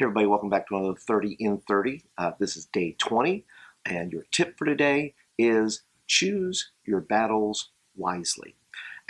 Hey everybody, welcome back to another 30 in 30. This is day 20, and your tip for today is choose your battles wisely.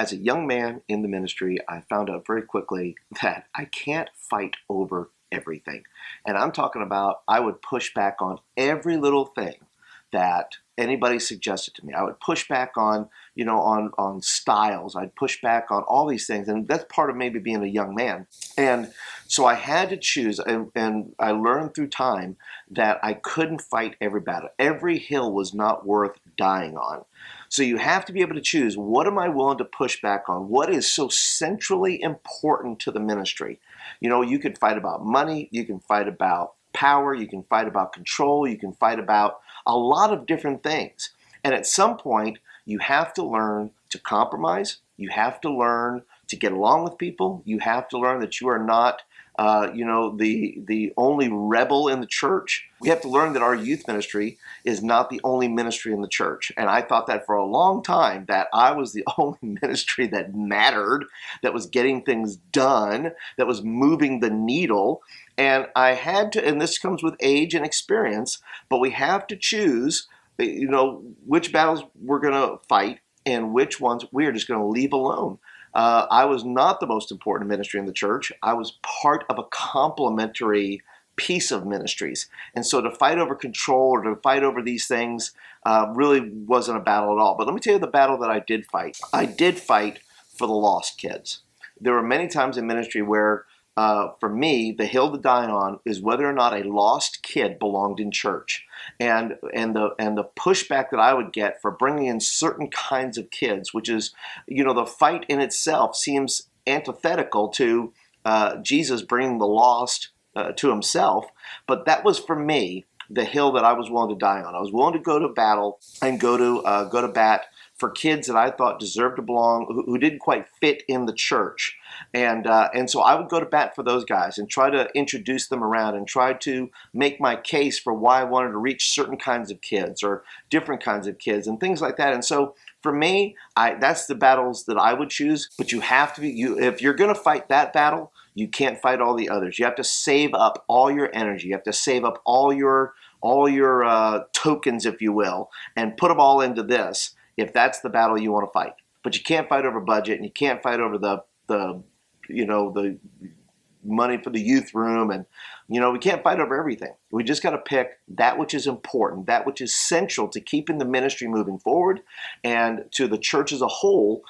As a young man in the ministry, I found out very quickly that I can't fight over everything. And I'm talking about I would push back on every little thing that anybody suggested to me. I would push back on, on styles. I'd push back on all these things. And that's part of maybe being a young man. And so I had to choose, and I learned through time that I couldn't fight every battle. Every hill was not worth dying on. So you have to be able to choose, what am I willing to push back on? What is so centrally important to the ministry? You can fight about money, you can fight about power, you can fight about control, you can fight about a lot of different things. And at some point, you have to learn to compromise. You have to learn to get along with people. You have to learn that you are not, the only rebel in the church. We have to learn that our youth ministry is not the only ministry in the church. And I thought that for a long time, that I was the only ministry that mattered, that was getting things done, that was moving the needle. And I had to, and this comes with age and experience, but we have to choose, which battles we're going to fight and which ones we're just going to leave alone. I was not the most important ministry in the church. I was part of a complementary piece of ministries. And so to fight over control or to fight over these things really wasn't a battle at all. But let me tell you the battle that I did fight. I did fight for the lost kids. There were many times in ministry where for me, the hill to die on is whether or not a lost kid belonged in church, and the pushback that I would get for bringing in certain kinds of kids, which is, the fight in itself seems antithetical to Jesus bringing the lost to himself, but that was for me the hill that I was willing to die on. I was willing to go to battle and go to bat for kids that I thought deserved to belong, who didn't quite fit in the church. And so I would go to bat for those guys and try to introduce them around and try to make my case for why I wanted to reach certain kinds of kids or different kinds of kids and things like that. And so for me, that's the battles that I would choose. But you have to be, if you're going to fight that battle, you can't fight all the others. You have to save up all your energy. You have to save up all your tokens, if you will, and put them all into this, if that's the battle you want to fight. But you can't fight over budget, and you can't fight over the money for the youth room, and we can't fight over everything. We just got to pick that which is important, that which is central to keeping the ministry moving forward and to the church as a whole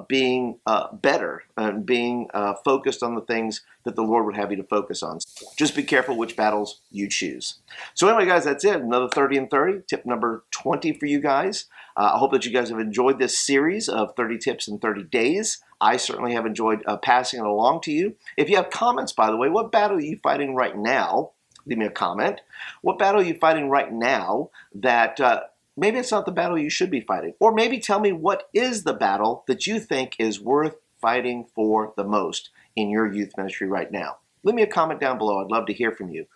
being better and being focused on the things that the Lord would have you to focus on. Just be careful which battles you choose. So anyway, guys, that's it. Another 30 in 30, tip number 20 for you guys. I hope that you guys have enjoyed this series of 30 tips in 30 days. I certainly have enjoyed passing it along to you. If you have comments, by the way, what battle are you fighting right now? Leave me a comment. What battle are you fighting right now that maybe it's not the battle you should be fighting? Or maybe tell me what is the battle that you think is worth fighting for the most in your youth ministry right now. Leave me a comment down below. I'd love to hear from you.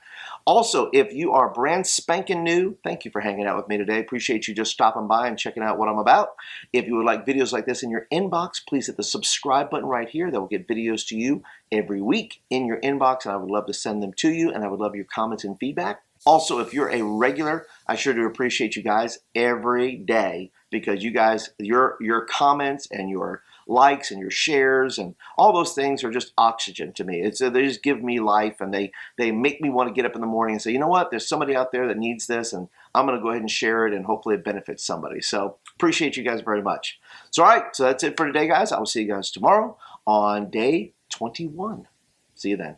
Also, if you are brand spanking new, thank you for hanging out with me today. Appreciate you just stopping by and checking out what I'm about. If you would like videos like this in your inbox, please hit the subscribe button right here. That will get videos to you every week in your inbox, and I would love to send them to you, and I would love your comments and feedback. Also, if you're a regular, I sure do appreciate you guys every day, because you guys, your comments and your likes and your shares and all those things are just oxygen to me. They just give me life, and they make me want to get up in the morning and say, you know what, there's somebody out there that needs this, and I'm going to go ahead and share it, and hopefully it benefits somebody. So appreciate you guys very much. So all right, so that's it for today, guys. I will see you guys tomorrow on day 21. See you then.